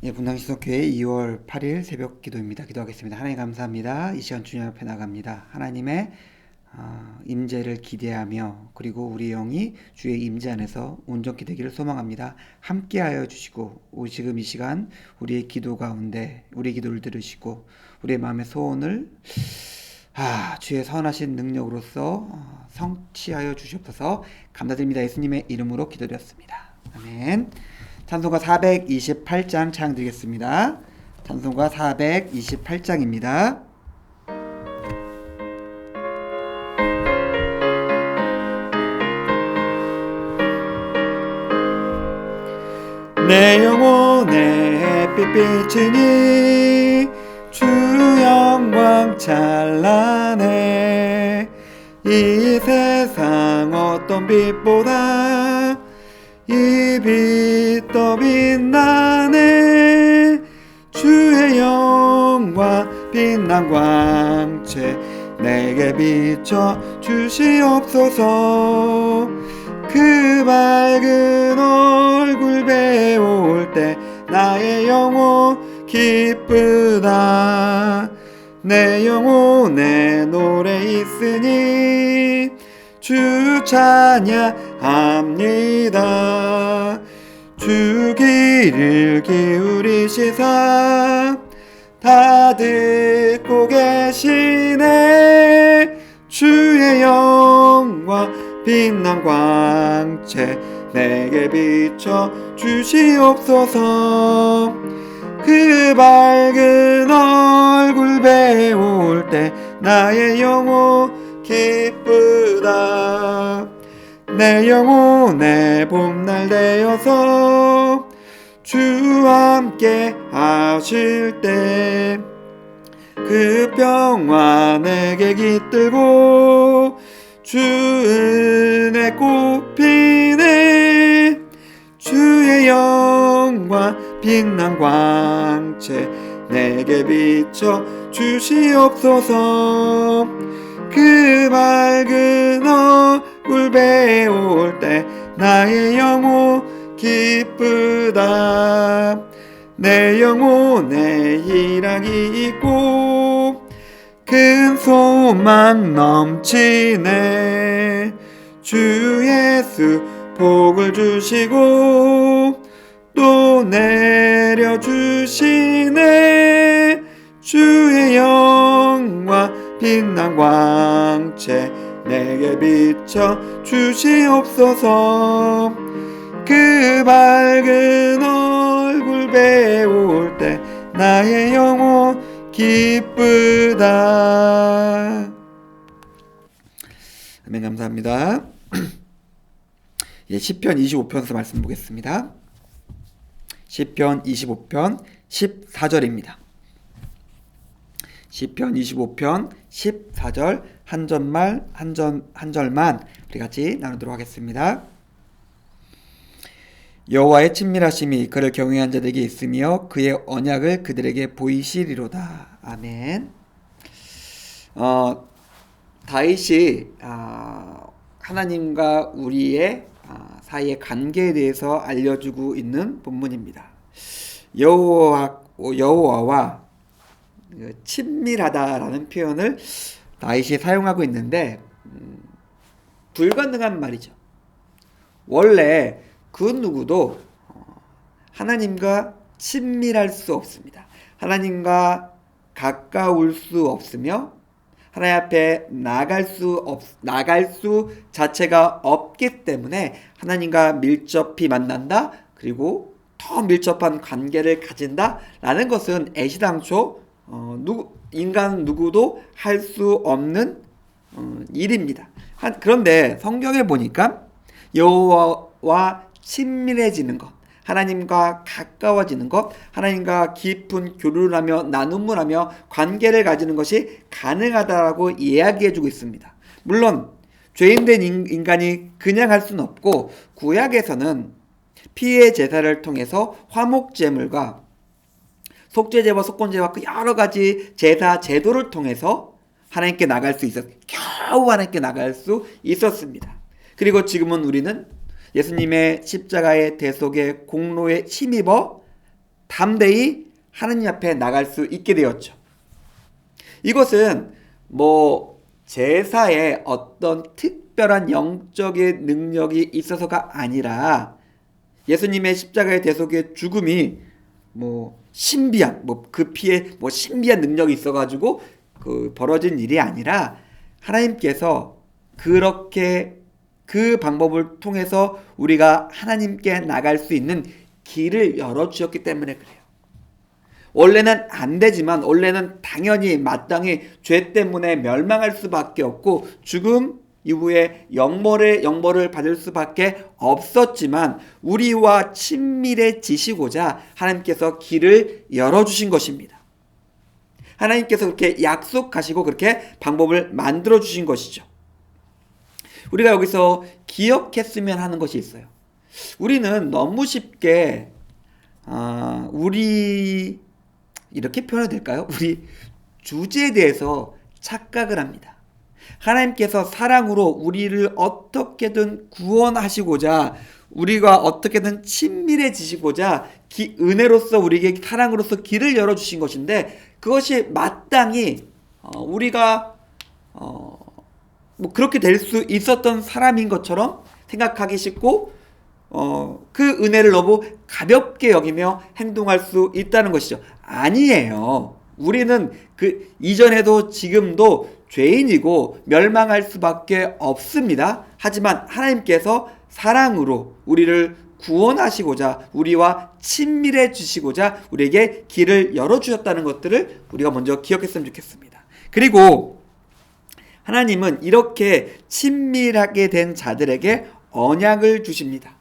예, 분당시성교회 2월 8일 새벽 기도입니다. 기도하겠습니다. 하나님 감사합니다. 이 시간 주님 앞에 나갑니다. 하나님의 임재를 기대하며 그리고 우리 영이 주의 임재 안에서 온전히 되기를 소망합니다. 함께하여 주시고 지금 이 시간 우리의 기도 가운데 우리의 기도를 들으시고 우리의 마음의 소원을 주의 선하신 능력으로서 성취하여 주시옵소서. 감사드립니다. 예수님의 이름으로 기도드렸습니다. 아멘. 찬송가 428장 찬양 드리겠습니다. 찬송가 428장입니다. 내 영혼의 햇빛 비추니 주 영광 찬란해. 이 세상 어떤 빛보다 이 빛 더 빛나네. 주의 영광 빛난 광채 내게 비춰 주시옵소서. 그 밝은 얼굴 배울 때 나의 영혼 기쁘다. 내 영혼에 노래 있으니 주 찬양합니다. 주 귀를 기울이시사 다 듣고 계시네. 주의 영광 빛난 광채 내게 비춰 주시옵소서. 그 밝은 얼굴 배울 때 나의 영혼 기쁘다. 내 영혼의 봄날 되어서 주와 함께 하실 때 그 평화 내게 깃들고 주 은혜 꽃피네. 주의 영광 빛난 광채 내게 비춰 주시옵소서. 그 밝은 얼굴 배울 때 나의 영혼 기쁘다. 내 영혼에 희락이 있고 큰 소망 넘치네. 주 예수 복을 주시고 또 내려주시네. 주의 영광 빛난 광채 내게 비춰 주시옵소서. 그 밝은 얼굴 배울 때 나의 영혼 기쁘다. 아멘. 감사합니다. 예, 시편 25편에서 말씀 보겠습니다. 시편 25편 14절입니다. 시편 25편 14절 한 절만 우리 같이 나누도록 하겠습니다. 여호와의 친밀하심이 그를 경외한 자들에게 있으며 그의 언약을 그들에게 보이시리로다. 아멘. 다윗이 하나님과 우리의 사이의 관계에 대해서 알려주고 있는 본문입니다. 여호와와 친밀하다라는 표현을 다윗이 사용하고 있는데 불가능한 말이죠. 원래 그 누구도 하나님과 친밀할 수 없습니다. 하나님과 가까울 수 없으며 하나님 앞에 나갈 수 자체가 없기 때문에 하나님과 밀접히 만난다, 그리고 더 밀접한 관계를 가진다라는 것은 애시당초 인간 누구도 할 수 없는 일입니다. 그런데 성경에 보니까 여호와와 친밀해지는 것, 하나님과 가까워지는 것, 하나님과 깊은 교류를 하며 나눔을 하며 관계를 가지는 것이 가능하다라고 이야기해주고 있습니다. 물론 죄인된 인간이 그냥 할 수는 없고, 구약에서는 피의 제사를 통해서 화목제물과 속죄제와 속건제와 그 여러 가지 제사 제도를 통해서 하나님께 나갈 수 겨우 하나님께 나갈 수 있었습니다. 그리고 지금은 우리는 예수님의 십자가의 대속의 공로에 힘입어 담대히 하느님 앞에 나갈 수 있게 되었죠. 이것은 뭐 제사에 어떤 특별한 영적인 능력이 있어서가 아니라 예수님의 십자가의 대속의 죽음이 뭐 신비한 그 피에 뭐 신비한 능력이 있어가지고 그 벌어진 일이 아니라 하나님께서 그렇게 그 방법을 통해서 우리가 하나님께 나갈 수 있는 길을 열어주셨기 때문에 그래요. 원래는 안 되지만, 원래는 당연히 마땅히 죄 때문에 멸망할 수밖에 없고 죽음 이후에 영벌을 받을 수밖에 없었지만 우리와 친밀해지시고자 하나님께서 길을 열어주신 것입니다. 하나님께서 그렇게 약속하시고 그렇게 방법을 만들어 주신 것이죠. 우리가 여기서 기억했으면 하는 것이 있어요. 우리는 너무 쉽게 우리 이렇게 표현해도 될까요? 우리 주제에 대해서 착각을 합니다. 하나님께서 사랑으로 우리를 어떻게든 구원하시고자, 우리가 어떻게든 친밀해지시고자 은혜로서 우리에게 사랑으로서 길을 열어주신 것인데, 그것이 마땅히 우리가 뭐 그렇게 될 수 있었던 사람인 것처럼 생각하기 쉽고 그 은혜를 너무 가볍게 여기며 행동할 수 있다는 것이죠. 아니에요. 우리는 그 이전에도 지금도 죄인이고 멸망할 수밖에 없습니다. 하지만 하나님께서 사랑으로 우리를 구원하시고자, 우리와 친밀해 주시고자 우리에게 길을 열어주셨다는 것들을 우리가 먼저 기억했으면 좋겠습니다. 그리고 하나님은 이렇게 친밀하게 된 자들에게 언약을 주십니다.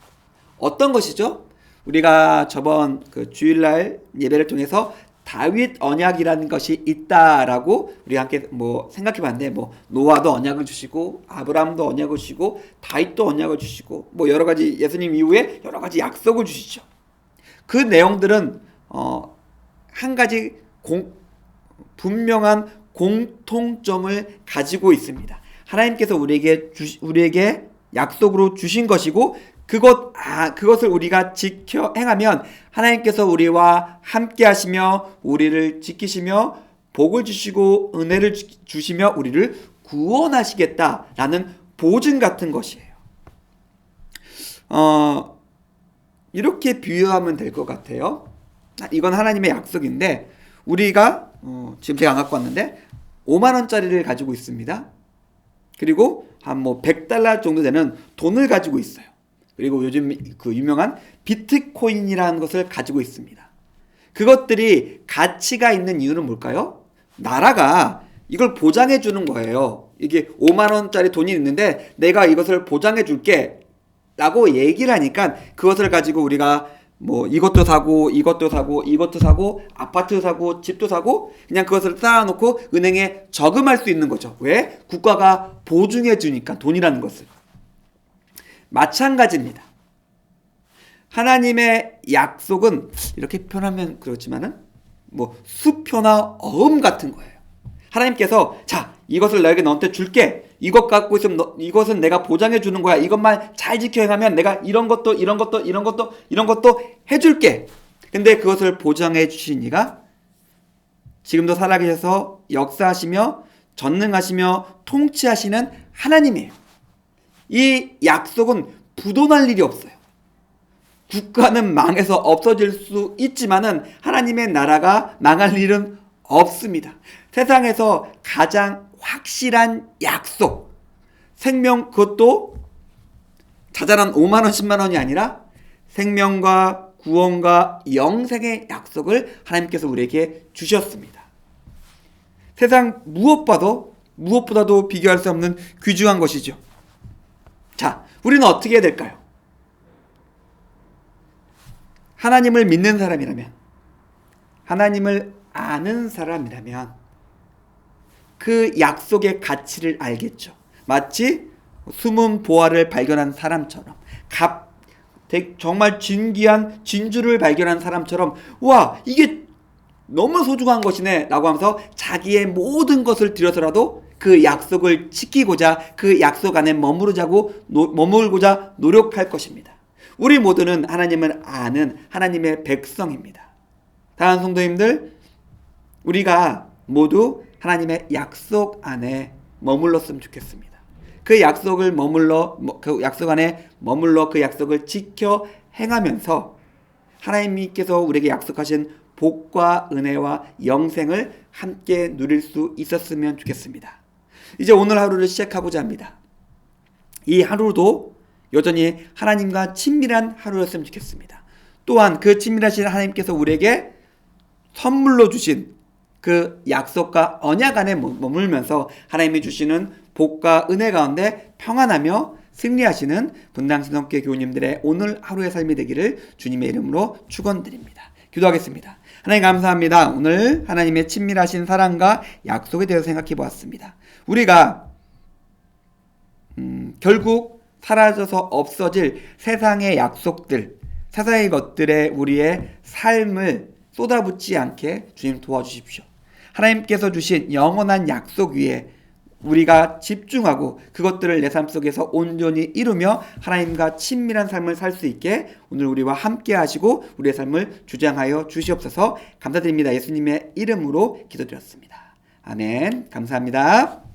어떤 것이죠? 우리가 저번 그 주일날 예배를 통해서 다윗 언약이라는 것이 있다라고 우리가 함께 생각해 봤는데, 노아도 언약을 주시고 아브라함도 언약을 주시고 다윗도 언약을 주시고 여러 가지 예수님 이후에 여러 가지 약속을 주시죠. 그 내용들은 한 가지 분명한 공통점을 가지고 있습니다. 하나님께서 우리에게 약속으로 주신 것이고 그것을 우리가 지켜 행하면 하나님께서 우리와 함께 하시며 우리를 지키시며 복을 주시고 은혜를 주시며 우리를 구원하시겠다라는 보증 같은 것이에요. 이렇게 비유하면 될 것 같아요. 이건 하나님의 약속인데, 우리가 지금 제가 안 갖고 왔는데 5만 원짜리를 가지고 있습니다. 그리고 한 $100 정도 되는 돈을 가지고 있어요. 그리고 요즘 그 유명한 비트코인이라는 것을 가지고 있습니다. 그것들이 가치가 있는 이유는 뭘까요? 나라가 이걸 보장해 주는 거예요. 이게 5만 원짜리 돈이 있는데 내가 이것을 보장해 줄게 라고 얘기를 하니까 그것을 가지고 우리가 이것도 사고 이것도 사고 이것도 사고 아파트 사고 집도 사고 그냥 그것을 쌓아놓고 은행에 저금할 수 있는 거죠. 왜? 국가가 보증해 주니까, 돈이라는 것을. 마찬가지입니다. 하나님의 약속은 이렇게 표현하면 그렇지만은 수표나 어음 같은 거예요. 하나님께서 자, 이것을 너한테 줄게. 이것 갖고 있으면 이것은 내가 보장해 주는 거야. 이것만 잘 지켜 행하면 내가 이런 것도 해줄게. 근데 그것을 보장해 주신 이가 지금도 살아계셔서 역사하시며 전능하시며 통치하시는 하나님이에요. 이 약속은 부도날 일이 없어요. 국가는 망해서 없어질 수 있지만은 하나님의 나라가 망할 일은 없습니다. 세상에서 가장 확실한 약속, 생명, 그것도 자잘한 5만 원, 10만 원이 아니라 생명과 구원과 영생의 약속을 하나님께서 우리에게 주셨습니다. 세상 무엇보다도 비교할 수 없는 귀중한 것이죠. 자, 우리는 어떻게 해야 될까요? 하나님을 믿는 사람이라면, 하나님을 아는 사람이라면 그 약속의 가치를 알겠죠. 마치 숨은 보화를 발견한 사람처럼, 정말 진귀한 진주를 발견한 사람처럼, 와, 이게 너무 소중한 것이네 라고 하면서 자기의 모든 것을 들여서라도 그 약속을 지키고자, 그 약속 안에 머물고자 노력할 것입니다. 우리 모두는 하나님을 아는 하나님의 백성입니다. 사랑하는 성도님들, 우리가 모두 하나님의 약속 안에 머물렀으면 좋겠습니다. 그 약속 안에 머물러 그 약속을 지켜 행하면서 하나님께서 우리에게 약속하신 복과 은혜와 영생을 함께 누릴 수 있었으면 좋겠습니다. 이제 오늘 하루를 시작하고자 합니다. 이 하루도 여전히 하나님과 친밀한 하루였으면 좋겠습니다. 또한 그 친밀하신 하나님께서 우리에게 선물로 주신 그 약속과 언약 안에 머물면서 하나님이 주시는 복과 은혜 가운데 평안하며 승리하시는 분당신성교회 교우님들의 오늘 하루의 삶이 되기를 주님의 이름으로 축원드립니다. 기도하겠습니다. 하나님 감사합니다. 오늘 하나님의 친밀하신 사랑과 약속에 대해서 생각해 보았습니다. 우리가 결국 사라져서 없어질 세상의 약속들, 세상의 것들에 우리의 삶을 쏟아붓지 않게 주님 도와주십시오. 하나님께서 주신 영원한 약속 위에 우리가 집중하고 그것들을 내 삶 속에서 온전히 이루며 하나님과 친밀한 삶을 살 수 있게 오늘 우리와 함께 하시고 우리의 삶을 주장하여 주시옵소서. 감사드립니다. 예수님의 이름으로 기도드렸습니다. 아멘. 감사합니다.